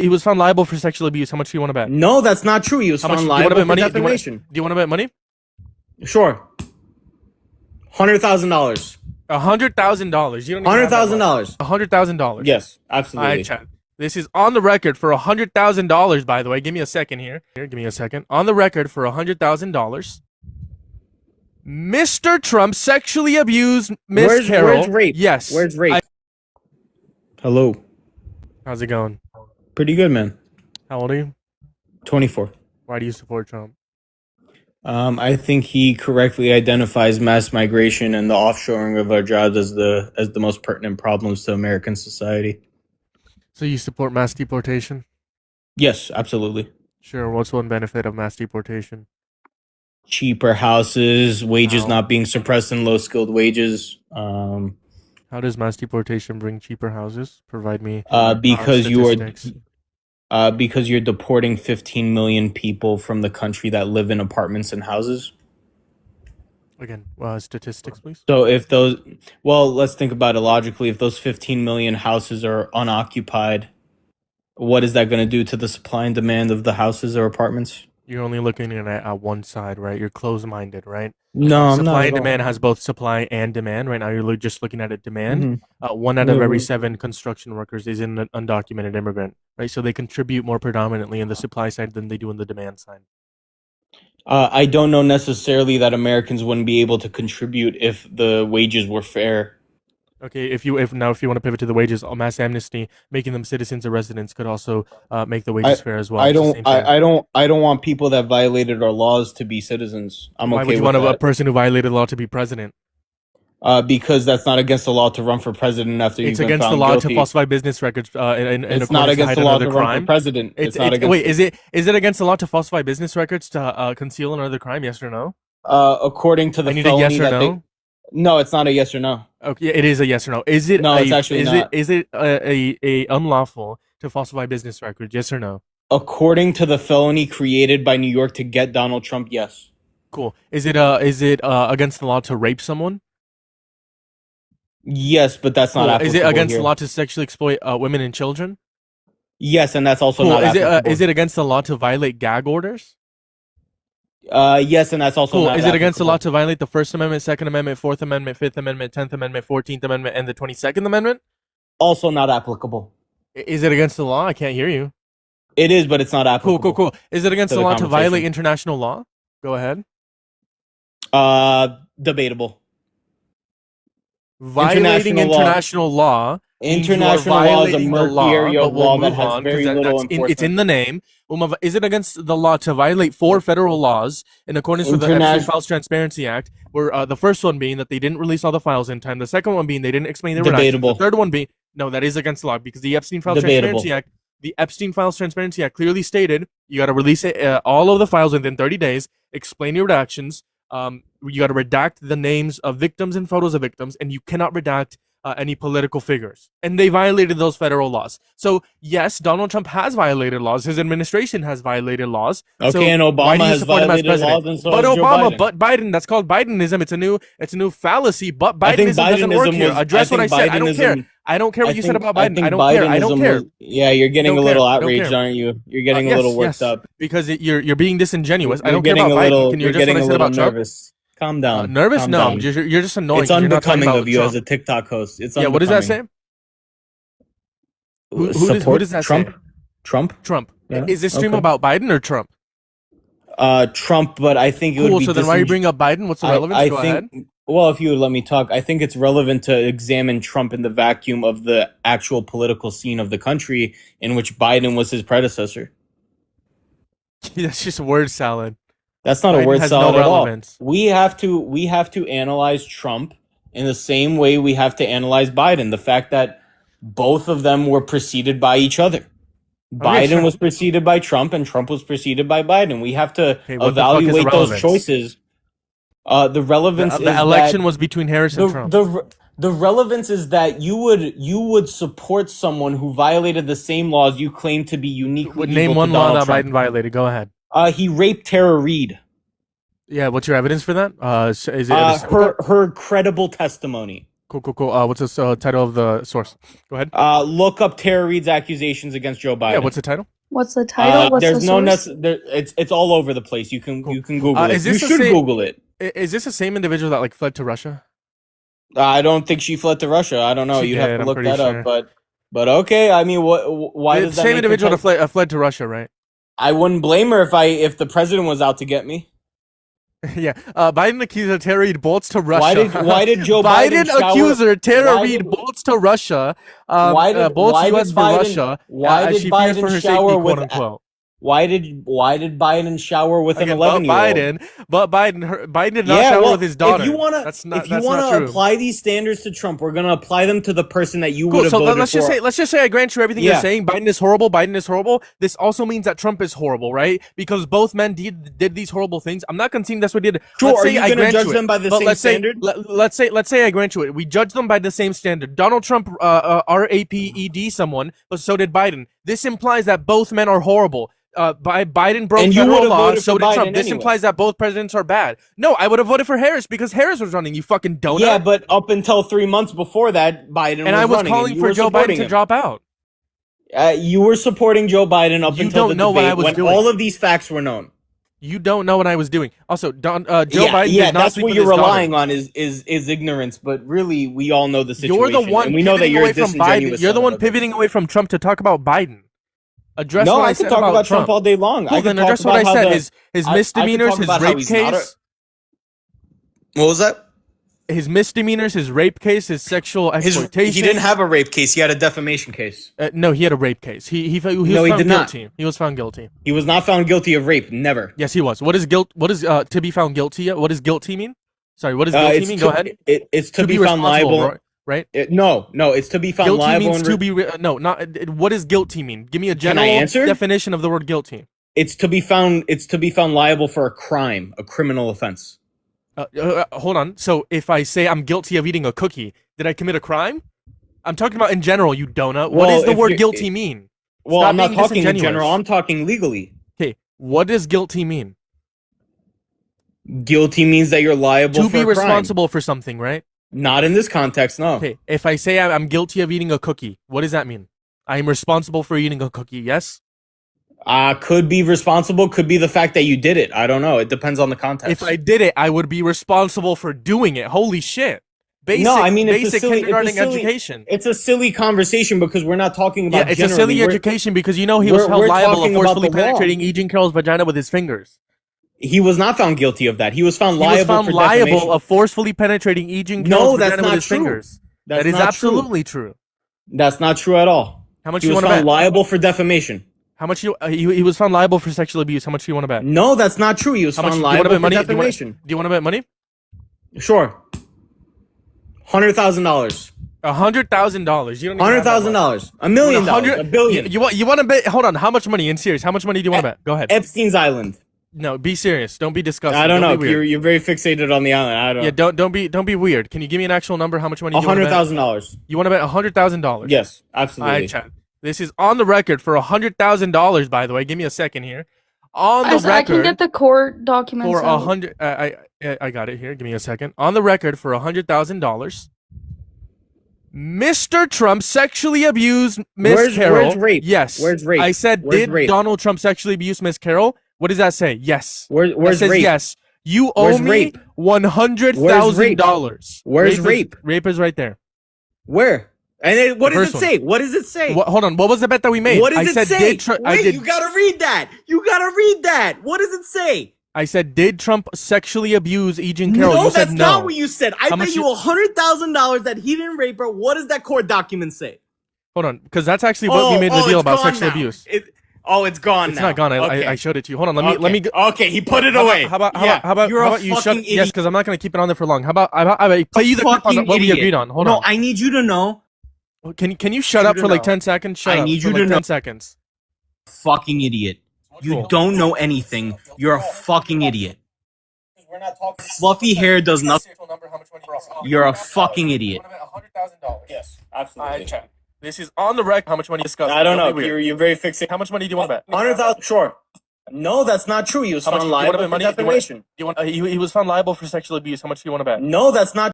He was found liable for sexual abuse. How much do you want to bet? No, that's not true. He was How much found do you want to liable bet for money? defamation. Do you want to bet money? Sure. $100,000. $100,000. You don't even $100,000. $100,000. Yes, All absolutely. right, Chad. This is on the record for $100,000. By the way, give me a second here. Give me a second. On the record for $100,000. Mr. Trump sexually abused Miss Carol. Where's rape? Yes. Where's rape? Hello. How's it going? Pretty good, man. How old are you? 24. Why do you support Trump? I think he correctly identifies mass migration and the offshoring of our jobs as the most pertinent problems to American society. So you support mass deportation? Yes, absolutely. Sure. What's one benefit of mass deportation? Cheaper houses, wages How? not being suppressed in low-skilled wages. How does mass deportation bring cheaper houses? Provide me Because statistics. because you're deporting 15 million people from the country that live in apartments and houses. Again, statistics, please. So let's think about it logically. If those 15 million houses are unoccupied, what is that going to do to the supply and demand of the houses or apartments? You're only looking at one side, right? You're closed-minded, right? No, I'm not Supply at and all. demand has both supply and demand. Right now, you're just looking at it demand. Mhm. One out of Yeah, every but- 7 construction workers is an undocumented immigrant, right? So they contribute more predominantly in the supply side than they do in the demand side. I don't know necessarily that Americans wouldn't be able to contribute if the wages were fair. Okay, if you want to pivot to the wages, mass amnesty, making them citizens or residents could also make the wages fair as well. I It's the don't. same thing. I don't want people that violated our laws to be citizens. I'm Why okay would you with want a that. person who violated law to be president? Because that's not against the law to run for president after you've It's been against found the law guilty. to falsify business records. In It's accordance not to against hide the law another to run crime. for president. It's not against. Wait, is it against the law to falsify business records to conceal another crime? Yes or no? According to the I need a felony yes or that no. No, it's not a yes or no. Okay, it is a yes or no. Is it? No, it's actually not. Is it a unlawful to falsify business records? Yes or no? According to the felony created by New York to get Donald Trump, yes. Cool. Is it against the law to rape someone? Yes, but that's not Cool. applicable Is it against here. the law to sexually exploit women and children? Yes, and that's also Cool. not Is applicable. it against the law to violate gag orders? Yes, and that's also Cool. not Is it against the applicable. law to violate the First Amendment, Second Amendment, Fourth Amendment, Fifth Amendment, 10th Amendment, 14th Amendment, and the 22nd Amendment? Also not applicable. Is it against the law? I can't hear you. It is, but it's not Cool, applicable. cool, cool. Is it against To the the law to conversation. violate international law? Go ahead. Debatable. Violating international law. means you are International law is a violating the murky law, area but of we'll law that move has on, very 'cause little enforcement. it's in the name. Is it against the law to violate 4 federal laws in accordance with the Epstein Files Transparency Act? Where the first one being that they didn't release all the files in time. The second one being they didn't explain their redactions. Debatable. The third one being no, that is against the law because the Epstein Files Debatable. Transparency Act. The Epstein Files Transparency Act clearly stated you got to release it, all of the files within 30 days. Explain your redactions. You got to redact the names of victims and photos of victims, and you cannot redact any political figures. And they violated those federal laws. So, yes, Donald Trump has violated laws. His administration has violated laws. Okay, So and why Obama do you has support him as violated president? laws, and so But has Joe Obama, Biden. but Biden, that's called Bidenism. It's a new fallacy. But I think Bidenism doesn't work Bidenism here. was- Address I what I think said. I don't care. Bidenism- I don't care what you said about I Biden. think I don't care. I don't Bidenism care. was- yeah, you're getting Don't a little care. Don't outraged, care. aren't you? You're getting a Yes, little worked yes, up. because you're being disingenuous. I You're don't care getting about a little. Biden. Can you You're address what getting I a said little about Trump? nervous. Calm down. Nervous? Calm No, down. you're just annoying. It's 'cause you're not talking unbecoming about of you Trump. as a TikTok host. It's Yeah, what does that say? unbecoming. Who does that Trump? say? Trump? Trump. Yeah, Is this stream okay. about Biden or Trump? Trump, but I think it would Cool. be So then why you bring up Biden? What's the relevance? I Go think, ahead. well, if you would let me talk, I think it's relevant to examine Trump in the vacuum of the actual political scene of the country in which Biden was his predecessor. That's just word salad. That's not Biden a word has salad no at all. relevance. We have to analyze Trump in the same way we have to analyze Biden. The fact that both of them were preceded by each other. Biden sure. was preceded by Trump, and Trump was preceded by Biden. We have to Okay, what the fuck is the evaluate those relevance? choices. The relevance The is election that was between Harris and Trump. the relevance is that you would support someone who violated the same laws you claim to be uniquely Name evil one to law Donald that Trump. Biden violated. Go ahead. He raped Tara Reid. Yeah, what's your evidence for that? Is it Her credible testimony. Cool. What's the title of the source? Go ahead. Look up Tara Reid's accusations against Joe Biden. Yeah, what's the title? What's the title? What's there's the no source? it's all over the place. You can Google it. Is You this the should same- Google it. Is this the same individual that like fled to Russia? I don't think she fled to Russia. I don't know. She You'd did, have to I'm look pretty that sure. up. But okay. I mean, why The does that same make individual her that fled to Russia, right? I wouldn't blame her if the president was out to get me. Yeah. Biden accuser Tara Reid bolts to Russia. Why did Joe Biden shower- accuser Tara why Reid did- bolts to Russia. Why did US for Biden- Russia. why did she fears for Biden her shower safety, with- quote unquote. Why did Biden shower with an 11-year-old? But Biden did not shower with his daughter. If you want to apply these standards to Trump, we're gonna apply them to the person that you would have voted let's for. let's just say I grant you everything you're saying. Biden is horrible. This also means that Trump is horrible, right? Because both men did these horrible things. I'm not conceding that's what he did. Sure, let's are say you I gonna grant judge you them it. by the But same standard? Let's say I grant you it. We judge them by the same standard. Donald Trump raped someone, but so did Biden. This implies that both men are horrible. Biden broke And you federal would've law, voted so for did Biden Trump. This anyway. implies that both presidents are bad. No, I would have voted for Harris because Harris was running, you fucking donut. Yeah, but up until 3 months before that, Biden and I was running, calling and you for were Joe Biden supporting to him. drop out. You were supporting Joe Biden up You until don't the know debate what I was when doing. all of these facts were known. You don't know what I was doing. Also, Joe Biden Yeah, did not that's sleep what with you're his daughter. relying on is ignorance. But really, we all know the situation. You're the one and we know that pivoting you're away from Biden. disingenuous. You're the son one of a bitch. pivoting away from Trump to talk about Biden. Address No, what I said can talk about Trump all day long. Well, I then can address talk what I about said. how His I misdemeanors, talk his about how rape he's not case. What was that? His misdemeanors, his rape case, his sexual exploitation. He didn't have a rape case. He had a defamation case. No, he had a rape case. He was No, he found did not. guilty. He was found guilty. He was not found guilty of rape. Never. Yes, he was. What is guilt? What is to be found guilty? What does guilty mean? Sorry, what does guilty mean? Go ahead. It's to be found responsible, liable. right? No, it's to be found Guilty liable. means to be no, not. What does guilty mean? Give me a general answer? definition of the word guilty. It's to be found. It's to be found liable for a crime, a criminal offense. Hold on. So if I say I'm guilty of eating a cookie, did I commit a crime? I'm talking about in general, you donut. What does the word guilty mean? Well, Stop I'm not being talking in disingenuous. general. I'm talking legally. Okay, what does guilty mean? Guilty means that you're liable To for be a crime. responsible for something, right? Not in this context, no. Okay, if I say I'm guilty of eating a cookie, what does that mean? I am responsible for eating a cookie, yes? Could be responsible. Could be the fact that you did it. I don't know. It depends on the context. If I did it, I would be responsible for doing it. Holy shit. Basic, no, I mean it's a basic silly, kindergarten it's a silly, education. It's a silly conversation because we're not talking about. Yeah, it's a generally. silly education because you know he was we're- held we're liable talking of about forcefully the law. penetrating E. Jean Carroll's vagina with his fingers. He was not found guilty of that. He was found He liable was found for liable defamation. of forcefully penetrating E. Jean No, Carroll's that's vagina not with his true. fingers. That's That is not absolutely true. That's not true at all. How much He do you was want to found bet? liable for defamation. How much you? He was found liable for sexual abuse. How much do you want to bet? No, that's not true. He was How much? found Do you want to liable bet for money? defamation. Do you want to bet money? Sure. $100,000. $100,000. You don't. Even have that much. $100,000. $1 million. $1 billion. You want to bet? Hold on. How much money? In serious, how much money do you want to bet? Go ahead. Epstein's Island. No, be serious. Don't be disgusting. I don't know. Be weird. You're very fixated on the island. I don't. Yeah, don't be weird. Can you give me an actual number? How much money? Do you want to bet? $100,000. You want to bet $100,000? Yes, All absolutely. right, Chad. This is on the record for $100,000. By the way, give me a second here. On the I can record get the court documents. for out. 100. I got it here. Give me a second. On the record for $100,000. Mr. Trump sexually abused Miss Carroll. Where's rape? Yes. Where's rape? I said, Where's did rape? Donald Trump sexually abuse Miss Carroll? What does that say? Yes. Where's That says rape? yes. You owe Where's me rape? $100,000. Where's rape? Rape is right there. Where? And then, what The does first it say? What does it say? Hold on. What was the bet that we made? What does I it said, say? Did you gotta read that. You gotta read that. What does it say? I said, did Trump sexually abuse E. Jean Carroll? No, You said that's no. not what you said. I How bet much you $100,000 that he didn't rape her. What does that court document say? Hold on, because that's actually what we made the deal it's about gone sexual now. abuse. It's gone It's now. not gone. Okay. I showed it to you. Hold on. Let me. Okay, he put it How away. about you shut? fucking Yes, because I'm not going to keep it on there for long. How about I play you the clip on fucking what we idiot. agreed on? Hold no, on. I need you to know. Can you shut up for like 10 seconds? Shut I up need for you like to 10 know. seconds. Fucking idiot. You Cool. don't know anything. You're a fucking idiot. Fluffy hair does nothing. You're a fucking idiot. Yes, absolutely. This is on the record. How much money discussed? I don't know. You're very fixated. How much money do you want to bet? 100,000. Sure. No, that's not true. He was How much found do you want to liable bet for money? defamation. He was found liable for sexual abuse. How much do you want to bet? No, that's not